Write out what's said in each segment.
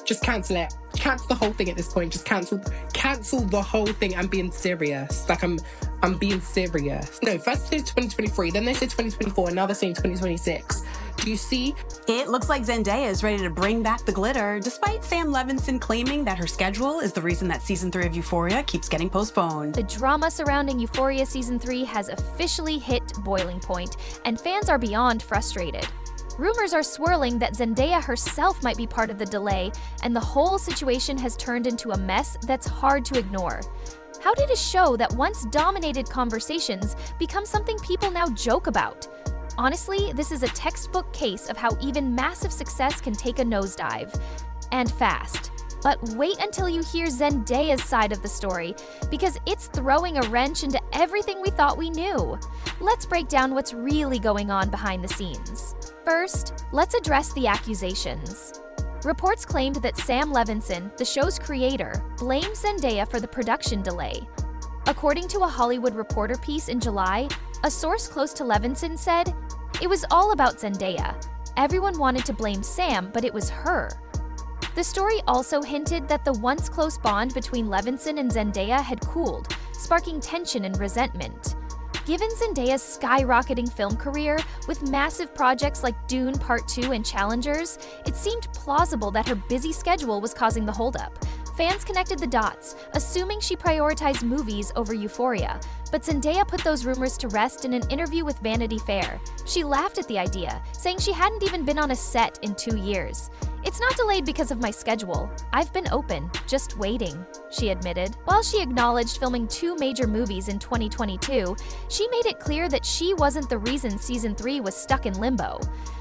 Just cancel it. Cancel the whole thing at this point. Just cancel the whole thing. I'm being serious. Like, I'm being serious. No, first they said 2023, then they said 2024, and now they're saying 2026. Do you see? It looks like Zendaya is ready to bring back the glitter, despite Sam Levinson claiming that her schedule is the reason that season 3 of Euphoria keeps getting postponed. The drama surrounding Euphoria season 3 has officially hit boiling point, and fans are beyond frustrated. Rumors are swirling that Zendaya herself might be part of the delay, and the whole situation has turned into a mess that's hard to ignore. How did a show that once dominated conversations become something people now joke about? Honestly, this is a textbook case of how even massive success can take a nosedive. And fast. But wait until you hear Zendaya's side of the story, because it's throwing a wrench into everything we thought we knew. Let's break down what's really going on behind the scenes. First, let's address the accusations. Reports claimed that Sam Levinson, the show's creator, blamed Zendaya for the production delay. According to a Hollywood Reporter piece in July, a source close to Levinson said, "It was all about Zendaya. Everyone wanted to blame Sam, but it was her." The story also hinted that the once close bond between Levinson and Zendaya had cooled, sparking tension and resentment. Given Zendaya's skyrocketing film career, with massive projects like Dune Part 2 and Challengers, it seemed plausible that her busy schedule was causing the holdup. Fans connected the dots, assuming she prioritized movies over Euphoria, but Zendaya put those rumors to rest in an interview with Vanity Fair. She laughed at the idea, saying she hadn't even been on a set in 2 years. "It's not delayed because of my schedule. I've been open, just waiting," she admitted. While she acknowledged filming 2 major movies in 2022, she made it clear that she wasn't the reason season 3 was stuck in limbo.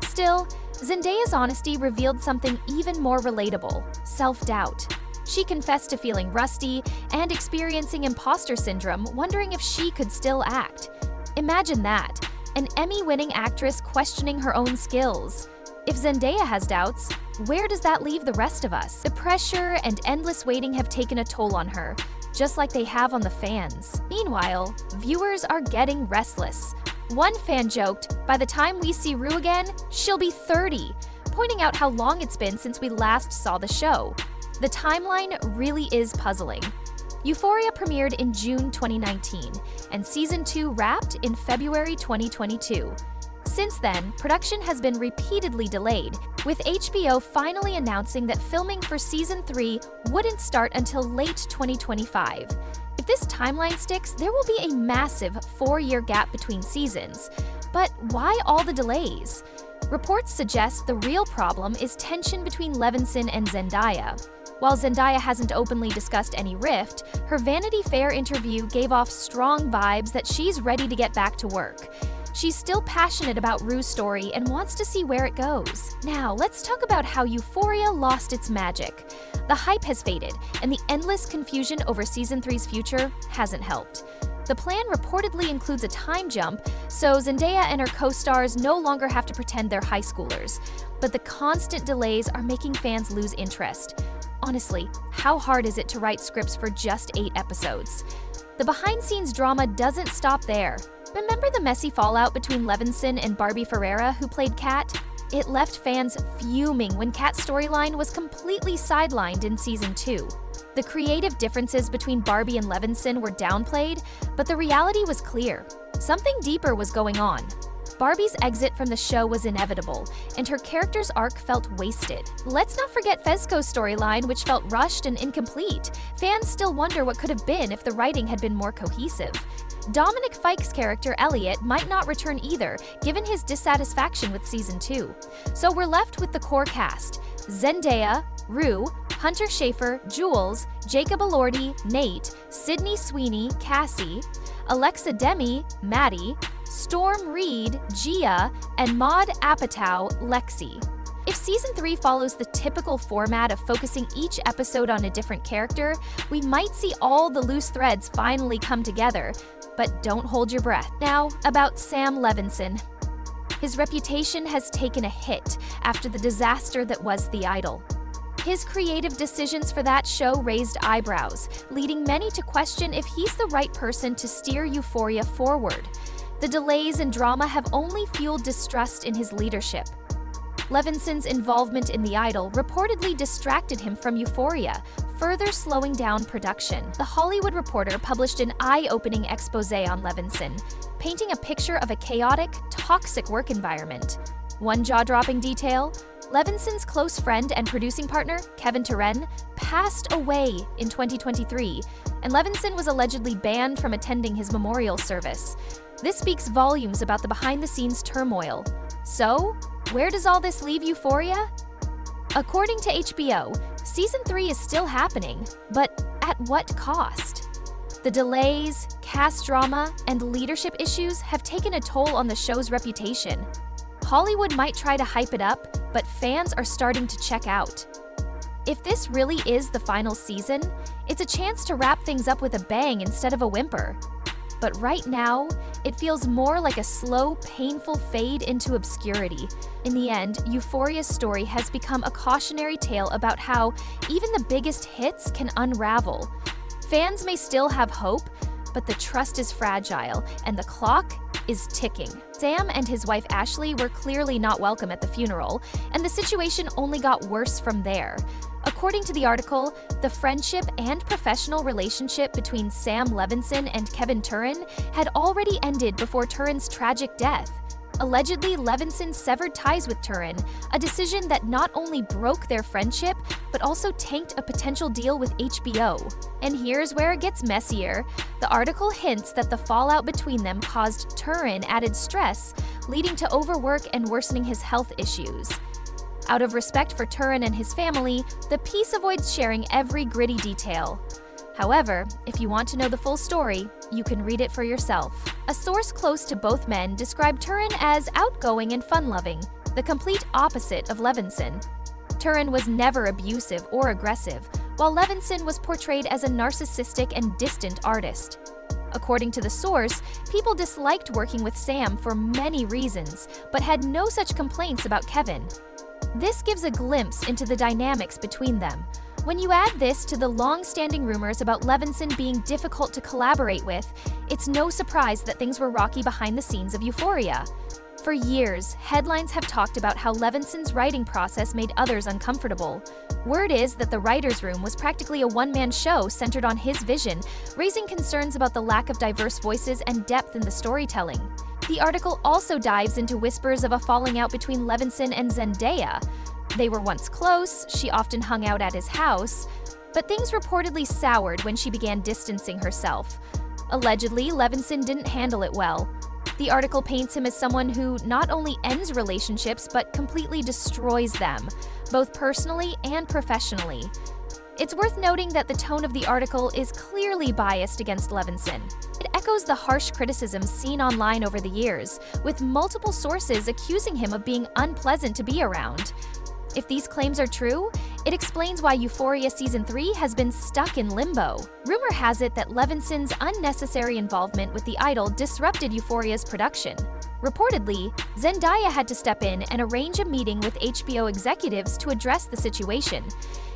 Still, Zendaya's honesty revealed something even more relatable: self-doubt. She confessed to feeling rusty and experiencing imposter syndrome, wondering if she could still act. Imagine that, an Emmy-winning actress questioning her own skills. If Zendaya has doubts, where does that leave the rest of us? The pressure and endless waiting have taken a toll on her, just like they have on the fans. Meanwhile, viewers are getting restless. One fan joked, "By the time we see Rue again, she'll be 30, pointing out how long it's been since we last saw the show. The timeline really is puzzling. Euphoria premiered in June 2019, and Season 2 wrapped in February 2022. Since then, production has been repeatedly delayed, with HBO finally announcing that filming for Season 3 wouldn't start until late 2025. If this timeline sticks, there will be a massive 4-year gap between seasons. But why all the delays? Reports suggest the real problem is tension between Levinson and Zendaya. While Zendaya hasn't openly discussed any rift, her Vanity Fair interview gave off strong vibes that she's ready to get back to work. She's still passionate about Rue's story and wants to see where it goes. Now, let's talk about how Euphoria lost its magic. The hype has faded, and the endless confusion over Season 3's future hasn't helped. The plan reportedly includes a time jump, so Zendaya and her co-stars no longer have to pretend they're high schoolers. But the constant delays are making fans lose interest. Honestly, how hard is it to write scripts for just 8 episodes? The behind-scenes drama doesn't stop there. Remember the messy fallout between Levinson and Barbie Ferreira, who played Kat? It left fans fuming when Kat's storyline was completely sidelined in Season 2. The creative differences between Barbie and Levinson were downplayed, but the reality was clear. Something deeper was going on. Barbie's exit from the show was inevitable, and her character's arc felt wasted. Let's not forget Fezco's storyline, which felt rushed and incomplete. Fans still wonder what could have been if the writing had been more cohesive. Dominic Fike's character, Elliot, might not return either, given his dissatisfaction with Season 2. So we're left with the core cast: Zendaya, Rue, Hunter Schafer, Jules, Jacob Elordi, Nate, Sydney Sweeney, Cassie, Alexa Demi, Maddie, Storm Reed, Gia, and Maud Apatow, Lexi. If Season 3 follows the typical format of focusing each episode on a different character, we might see all the loose threads finally come together. But don't hold your breath. Now, about Sam Levinson. His reputation has taken a hit after the disaster that was The Idol. His creative decisions for that show raised eyebrows, leading many to question if he's the right person to steer Euphoria forward. The delays and drama have only fueled distrust in his leadership. Levinson's involvement in The Idol reportedly distracted him from Euphoria, further slowing down production. The Hollywood Reporter published an eye-opening expose on Levinson, painting a picture of a chaotic, toxic work environment. One jaw-dropping detail: Levinson's close friend and producing partner, Kevin Turen, passed away in 2023, and Levinson was allegedly banned from attending his memorial service. This speaks volumes about the behind-the-scenes turmoil. So, where does all this leave Euphoria? According to HBO, Season 3 is still happening, but at what cost? The delays, cast drama, and leadership issues have taken a toll on the show's reputation. Hollywood might try to hype it up, but fans are starting to check out. If this really is the final season, it's a chance to wrap things up with a bang instead of a whimper. But right now, it feels more like a slow, painful fade into obscurity. In the end, Euphoria's story has become a cautionary tale about how even the biggest hits can unravel. Fans may still have hope, but the trust is fragile, and the clock is ticking. Sam and his wife Ashley were clearly not welcome at the funeral, and the situation only got worse from there. According to the article, the friendship and professional relationship between Sam Levinson and Kevin Turen had already ended before Turen's tragic death. Allegedly, Levinson severed ties with Turen, a decision that not only broke their friendship, but also tanked a potential deal with HBO. And here's where it gets messier. The article hints that the fallout between them caused Turen added stress, leading to overwork and worsening his health issues. Out of respect for Turen and his family, the piece avoids sharing every gritty detail. However, if you want to know the full story, you can read it for yourself. A source close to both men described Turen as outgoing and fun-loving, the complete opposite of Levinson. Turen was never abusive or aggressive, while Levinson was portrayed as a narcissistic and distant artist. According to the source, people disliked working with Sam for many reasons, but had no such complaints about Kevin. This gives a glimpse into the dynamics between them. When you add this to the long-standing rumors about Levinson being difficult to collaborate with, it's no surprise that things were rocky behind the scenes of Euphoria. For years, headlines have talked about how Levinson's writing process made others uncomfortable. Word is that the writer's room was practically a one-man show centered on his vision, raising concerns about the lack of diverse voices and depth in the storytelling. The article also dives into whispers of a falling out between Levinson and Zendaya. They were once close, she often hung out at his house, but things reportedly soured when she began distancing herself. Allegedly, Levinson didn't handle it well. The article paints him as someone who not only ends relationships but completely destroys them, both personally and professionally. It's worth noting that the tone of the article is clearly biased against Levinson. It echoes the harsh criticisms seen online over the years, with multiple sources accusing him of being unpleasant to be around. If these claims are true, it explains why Euphoria Season 3 has been stuck in limbo. Rumor has it that Levinson's unnecessary involvement with The Idol disrupted Euphoria's production. Reportedly, Zendaya had to step in and arrange a meeting with HBO executives to address the situation.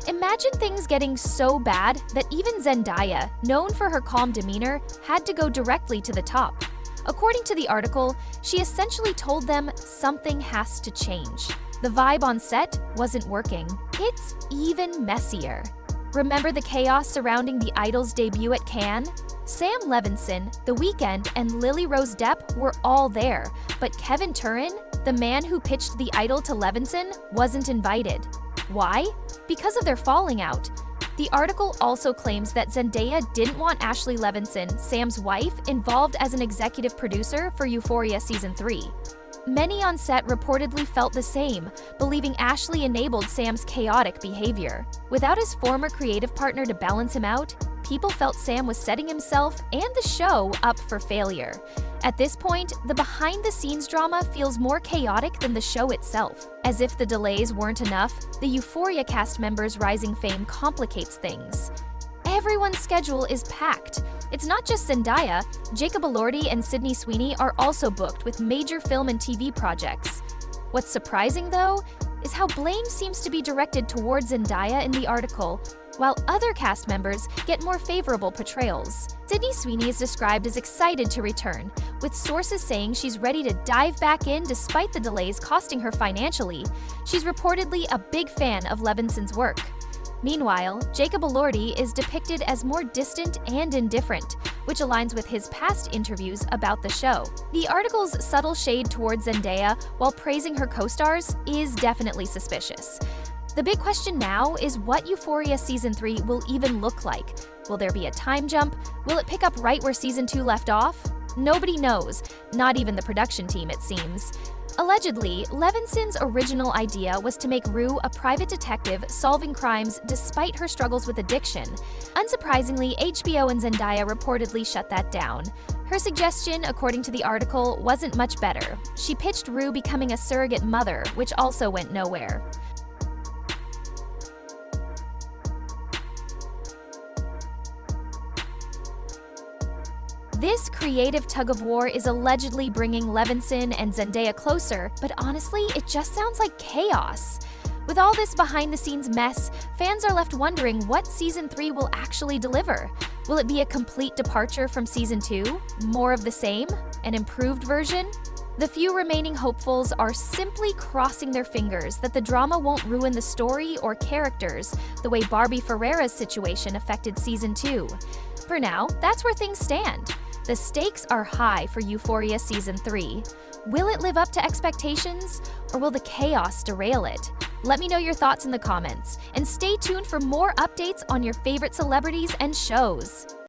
Imagine things getting so bad that even Zendaya, known for her calm demeanor, had to go directly to the top. According to the article, she essentially told them something has to change. The vibe on set wasn't working. It's even messier. Remember the chaos surrounding The Idol's debut at Cannes? Sam Levinson, The Weeknd, and Lily Rose Depp were all there, but Kevin Turen, the man who pitched The Idol to Levinson, wasn't invited. Why? Because of their falling out. The article also claims that Zendaya didn't want Ashley Levinson, Sam's wife, involved as an executive producer for Euphoria Season 3. Many on set reportedly felt the same, believing Ashley enabled Sam's chaotic behavior. Without his former creative partner to balance him out, people felt Sam was setting himself and the show up for failure. At this point, the behind-the-scenes drama feels more chaotic than the show itself. As if the delays weren't enough, the Euphoria cast members' rising fame complicates things. Everyone's schedule is packed. It's not just Zendaya. Jacob Elordi and Sydney Sweeney are also booked with major film and TV projects. What's surprising, though, is how blame seems to be directed towards Zendaya in the article. while other cast members get more favorable portrayals. Sydney Sweeney is described as excited to return, with sources saying she's ready to dive back in despite the delays costing her financially. She's reportedly a big fan of Levinson's work. Meanwhile, Jacob Elordi is depicted as more distant and indifferent, which aligns with his past interviews about the show. The article's subtle shade towards Zendaya while praising her co-stars is definitely suspicious. The big question now is what Euphoria Season 3 will even look like. Will there be a time jump? Will it pick up right where Season 2 left off? Nobody knows, not even the production team, it seems. Allegedly, Levinson's original idea was to make Rue a private detective solving crimes despite her struggles with addiction. Unsurprisingly, HBO and Zendaya reportedly shut that down. Her suggestion, according to the article, wasn't much better. She pitched Rue becoming a surrogate mother, which also went nowhere. This creative tug-of-war is allegedly bringing Levinson and Zendaya closer, but honestly, it just sounds like chaos. With all this behind-the-scenes mess, fans are left wondering what Season 3 will actually deliver. Will it be a complete departure from Season 2? More of the same? An improved version? The few remaining hopefuls are simply crossing their fingers that the drama won't ruin the story or characters the way Barbie Ferreira's situation affected Season 2. For now, that's where things stand. The stakes are high for Euphoria Season 3. Will it live up to expectations, or will the chaos derail it? Let me know your thoughts in the comments, and stay tuned for more updates on your favorite celebrities and shows.